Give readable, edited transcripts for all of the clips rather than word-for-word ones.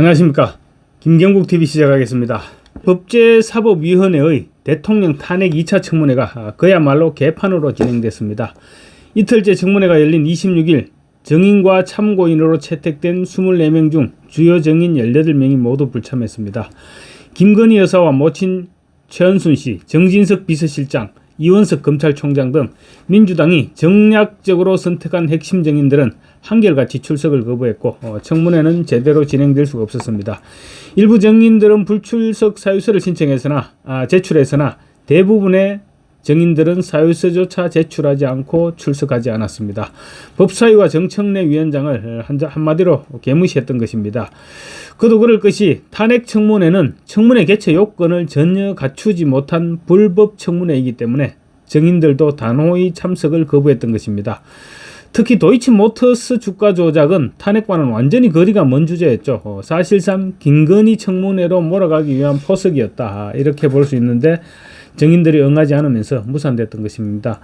안녕하십니까. 김경국TV 시작하겠습니다. 법제사법위원회의 대통령 탄핵 2차 청문회가 그야말로 개판으로 진행됐습니다. 이틀째 청문회가 열린 26일 정인과 참고인으로 채택된 24명 중 주요 정인 18명이 모두 불참했습니다. 김건희 여사와 모친 최은순 씨, 정진석 비서실장, 이원석 검찰총장 등 민주당이 정략적으로 선택한 핵심 정인들은 한결같이 출석을 거부했고 청문회는 제대로 진행될 수가 없었습니다. 일부 정인들은 불출석 사유서를 제출했으나 대부분의 정인들은 사유서조차 제출하지 않고 출석하지 않았습니다. 법사위와 정청래 위원장을 한마디로 개무시했던 것입니다. 그도 그럴 것이 탄핵 청문회는 청문회 개최 요건을 전혀 갖추지 못한 불법 청문회이기 때문에 정인들도 단호히 참석을 거부했던 것입니다. 특히 도이치모터스 주가 조작은 탄핵과는 완전히 거리가 먼 주제였죠. 사실상 김건희 청문회로 몰아가기 위한 포석이었다, 이렇게 볼 수 있는데 정인들이 응하지 않으면서 무산됐던 것입니다.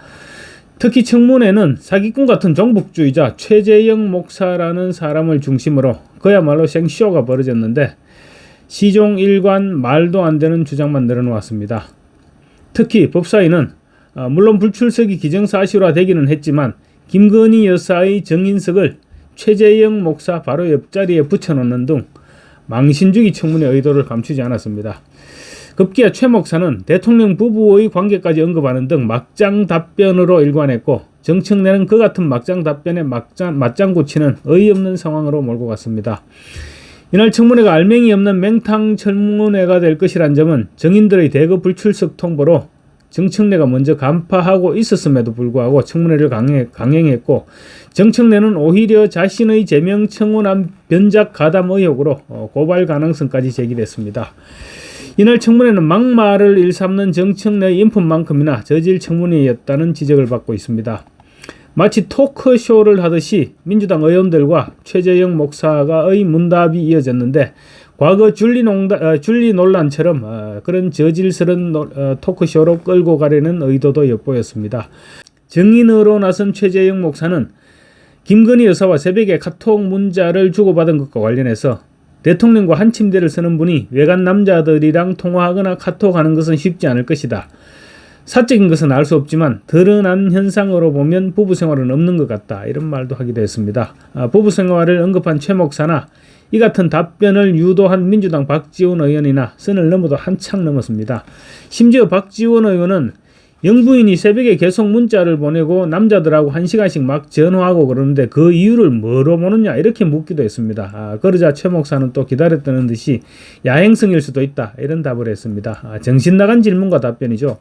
특히 청문회는 사기꾼 같은 종북주의자 최재형 목사라는 사람을 중심으로 그야말로 생쇼가 벌어졌는데 시종 일관 말도 안 되는 주장만 늘어놓았습니다. 특히 법사위는 물론 불출석이 기정사실화되기는 했지만 김건희 여사의 정인석을 최재형 목사 바로 옆자리에 붙여놓는 등 망신주기 청문회 의도를 감추지 않았습니다. 급기야 최 목사는 대통령 부부의 관계까지 언급하는 등 막장 답변으로 일관했고 정청래는 그 같은 막장 답변에 맞장구 치는 어이없는 상황으로 몰고 갔습니다. 이날 청문회가 알맹이 없는 맹탕 청문회가 될 것이란 점은 정인들의 대거 불출석 통보로 정청래가 먼저 간파하고 있었음에도 불구하고 청문회를 강행했고 정청래는 오히려 자신의 제명 청원안 변작 가담 의혹으로 고발 가능성까지 제기됐습니다. 이날 청문회는 막말을 일삼는 정청래의 인품만큼이나 저질 청문회였다는 지적을 받고 있습니다. 마치 토크쇼를 하듯이 민주당 의원들과 최재형 목사가의 문답이 이어졌는데 과거 줄리 논란처럼 그런 저질스런 토크쇼로 끌고 가려는 의도도 엿보였습니다. 정인으로 나선 최재형 목사는 김건희 여사와 새벽에 카톡 문자를 주고받은 것과 관련해서 대통령과 한 침대를 쓰는 분이 외간 남자들이랑 통화하거나 카톡하는 것은 쉽지 않을 것이다. 사적인 것은 알 수 없지만 드러난 현상으로 보면 부부 생활은 없는 것 같다, 이런 말도 하기도 했습니다. 부부 생활을 언급한 최 목사나 이 같은 답변을 유도한 민주당 박지원 의원이나 선을 넘어도 한창 넘었습니다. 심지어 박지원 의원은 영부인이 새벽에 계속 문자를 보내고 남자들하고 1시간씩 막 전화하고 그러는데 그 이유를 뭐로 보느냐, 이렇게 묻기도 했습니다. 그러자 최 목사는 또 기다렸다는 듯이 야행성일 수도 있다, 이런 답을 했습니다. 정신 나간 질문과 답변이죠.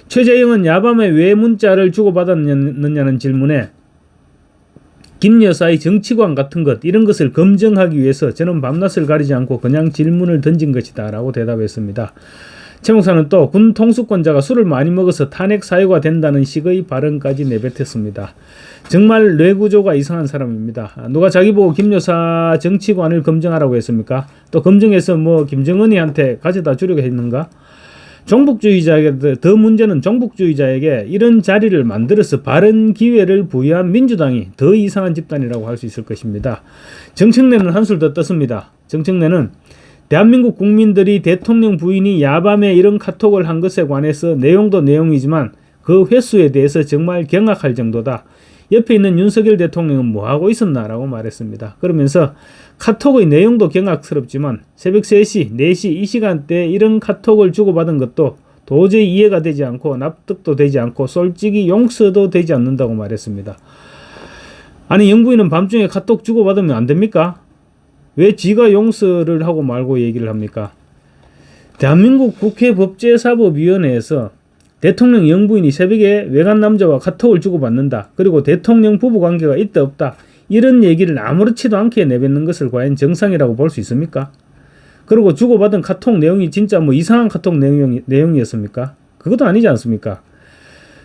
최재형은 야밤에 왜 문자를 주고받았느냐는 질문에 김 여사의 정치관 같은 것, 이런 것을 검증하기 위해서 저는 밤낮을 가리지 않고 그냥 질문을 던진 것이다 라고 대답했습니다. 최 목사는 또 군 통수권자가 술을 많이 먹어서 탄핵 사유가 된다는 식의 발언까지 내뱉었습니다. 정말 뇌구조가 이상한 사람입니다. 누가 자기 보고 김 여사 정치관을 검증하라고 했습니까? 또 검증해서 김정은이한테 가져다 주려고 했는가? 더 문제는 종북주의자에게 이런 자리를 만들어서 바른 기회를 부여한 민주당이 더 이상한 집단이라고 할 수 있을 것입니다. 정청래는 한술 더 떴습니다. 정청래는 대한민국 국민들이 대통령 부인이 야밤에 이런 카톡을 한 것에 관해서 내용도 내용이지만 그 횟수에 대해서 정말 경악할 정도다. 옆에 있는 윤석열 대통령은 뭐하고 있었나라고 말했습니다. 그러면서 카톡의 내용도 경악스럽지만 새벽 3시, 4시 이 시간대에 이런 카톡을 주고받은 것도 도저히 이해가 되지 않고 납득도 되지 않고 솔직히 용서도 되지 않는다고 말했습니다. 아니, 영부인은 밤중에 카톡 주고받으면 안 됩니까? 왜 지가 용서를 하고 말고 얘기를 합니까? 대한민국 국회 법제사법위원회에서 대통령 영부인이 새벽에 외간 남자와 카톡을 주고받는다, 그리고 대통령 부부관계가 있다 없다, 이런 얘기를 아무렇지도 않게 내뱉는 것을 과연 정상이라고 볼 수 있습니까? 그리고 주고받은 카톡 내용이 진짜 이상한 카톡 내용이었습니까? 그것도 아니지 않습니까?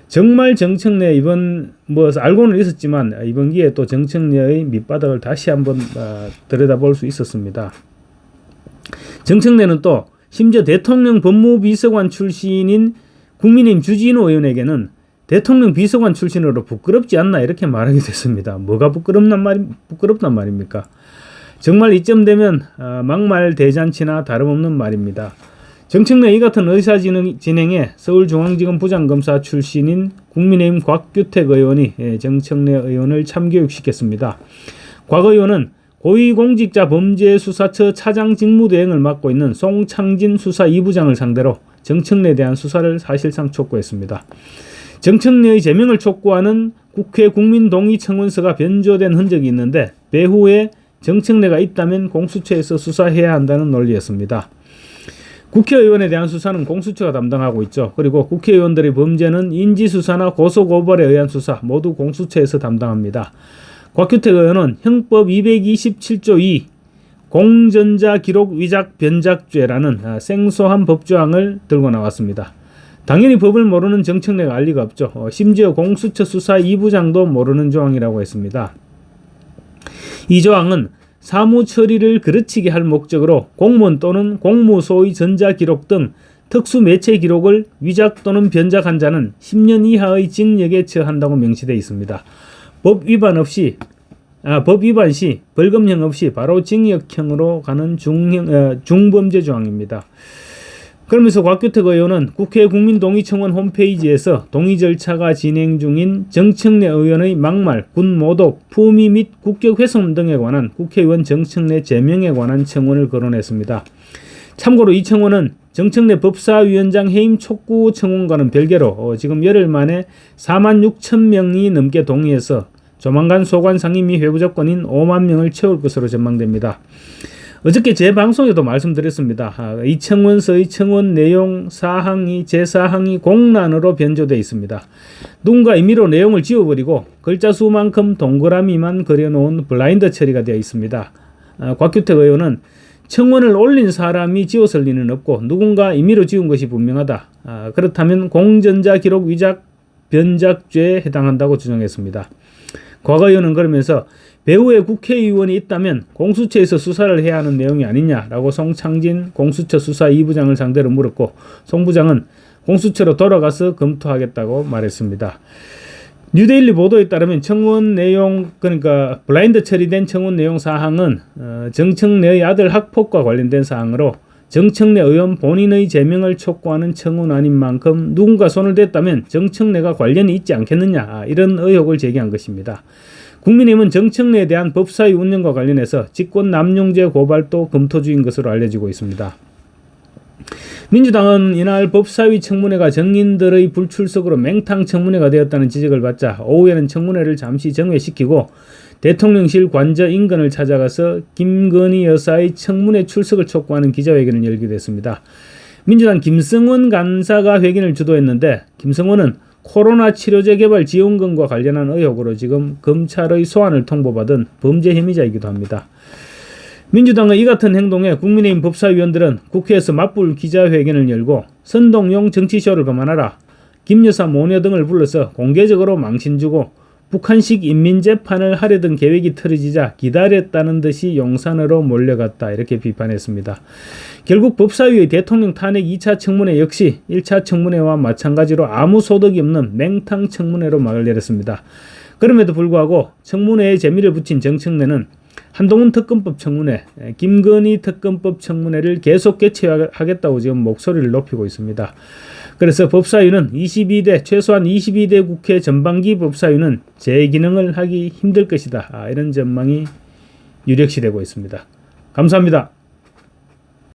정말 정청래 이번 알고는 있었지만 이번 기회에 또 정청래의 밑바닥을 다시 한번 들여다볼 수 있었습니다. 정청래는 또 심지어 대통령 법무비서관 출신인 국민의힘 주진우 의원에게는 대통령 비서관 출신으로 부끄럽지 않나, 이렇게 말하게 됐습니다. 뭐가 부끄럽단 말입니까? 정말 이쯤 되면 막말 대잔치나 다름없는 말입니다. 정청래 이 같은 의사진행에 서울중앙지검 부장검사 출신인 국민의힘 곽규택 의원이 정청래 의원을 참교육시켰습니다. 곽 의원은 고위공직자범죄수사처 차장 직무대행을 맡고 있는 송창진 수사 2부장을 상대로 정청래에 대한 수사를 사실상 촉구했습니다. 정청래의 제명을 촉구하는 국회 국민동의청원서가 변조된 흔적이 있는데 배후에 정청래가 있다면 공수처에서 수사해야 한다는 논리였습니다. 국회의원에 대한 수사는 공수처가 담당하고 있죠. 그리고 국회의원들의 범죄는 인지수사나 고소고발에 의한 수사 모두 공수처에서 담당합니다. 곽규택 의원은 형법 227조 2 공전자기록 위작 변작죄라는 생소한 법조항을 들고 나왔습니다. 당연히 법을 모르는 정청래가 알 리가 없죠. 심지어 공수처 수사 2부장도 모르는 조항이라고 했습니다. 이 조항은 사무 처리를 그르치게 할 목적으로 공무원 또는 공무소의 전자기록 등 특수매체 기록을 위작 또는 변작한 자는 10년 이하의 징역에 처한다고 명시되어 있습니다. 법 위반 시 벌금형 없이 바로 징역형으로 가는 중범죄 조항입니다. 그러면서 곽규택 의원은 국회 국민동의청원 홈페이지에서 동의 절차가 진행 중인 정청래 의원의 막말, 군모독, 품위 및 국격훼손 등에 관한 국회의원 정청래 제명에 관한 청원을 거론했습니다. 참고로 이 청원은 정청래 법사위원장 해임 촉구 청원과는 별개로 지금 열흘 만에 46,000명이 넘게 동의해서 조만간 소관 상임위 회부 조건인 5만 명을 채울 것으로 전망됩니다. 어저께 제 방송에도 말씀드렸습니다. 이 청원서의 청원 내용 사항이 제4항이 공란으로 변조되어 있습니다. 누군가 임의로 내용을 지워버리고 글자 수만큼 동그라미만 그려놓은 블라인드 처리가 되어 있습니다. 곽규택 의원은 청원을 올린 사람이 지웠을 리는 없고 누군가 임의로 지운 것이 분명하다. 그렇다면 공전자기록 위작 변작죄에 해당한다고 주장했습니다. 곽 의원은 그러면서 배후에 국회의원이 있다면 공수처에서 수사를 해야 하는 내용이 아니냐라고 송창진 공수처 수사 2부장을 상대로 물었고 송 부장은 공수처로 돌아가서 검토하겠다고 말했습니다. 뉴데일리 보도에 따르면 청원 내용 그러니까 블라인드 처리된 청원 내용 사항은 정청래의 아들 학폭과 관련된 사항으로 정청래 의원 본인의 제명을 촉구하는 청원안인 만큼 누군가 손을 댔다면 정청래가 관련이 있지 않겠느냐 이런 의혹을 제기한 것입니다. 국민의힘은 정청래에 대한 법사위 운영과 관련해서 직권남용죄 고발도 검토 중인 것으로 알려지고 있습니다. 민주당은 이날 법사위 청문회가 정인들의 불출석으로 맹탕 청문회가 되었다는 지적을 받자 오후에는 청문회를 잠시 정회시키고 대통령실 관저 인근을 찾아가서 김건희 여사의 청문회 출석을 촉구하는 기자회견을 열기도 했습니다. 민주당 김성원 간사가 회견을 주도했는데 김성원은 코로나 치료제 개발 지원금과 관련한 의혹으로 지금 검찰의 소환을 통보받은 범죄 혐의자이기도 합니다. 민주당의 이 같은 행동에 국민의힘 법사위원들은 국회에서 맞불 기자회견을 열고 선동용 정치쇼를 그만하라, 김여사 모녀 등을 불러서 공개적으로 망신 주고 북한식 인민재판을 하려던 계획이 틀어지자 기다렸다는 듯이 용산으로 몰려갔다 이렇게 비판했습니다. 결국 법사위의 대통령 탄핵 2차 청문회 역시 1차 청문회와 마찬가지로 아무 소득이 없는 맹탕 청문회로 막을 내렸습니다. 그럼에도 불구하고 청문회에 재미를 붙인 정청래는 한동훈 특검법 청문회, 김건희 특검법 청문회를 계속 개최하겠다고 지금 목소리를 높이고 있습니다. 그래서 법사위는 최소한 22대 국회 전반기 법사위는 재기능을 하기 힘들 것이다. 이런 전망이 유력시되고 있습니다. 감사합니다.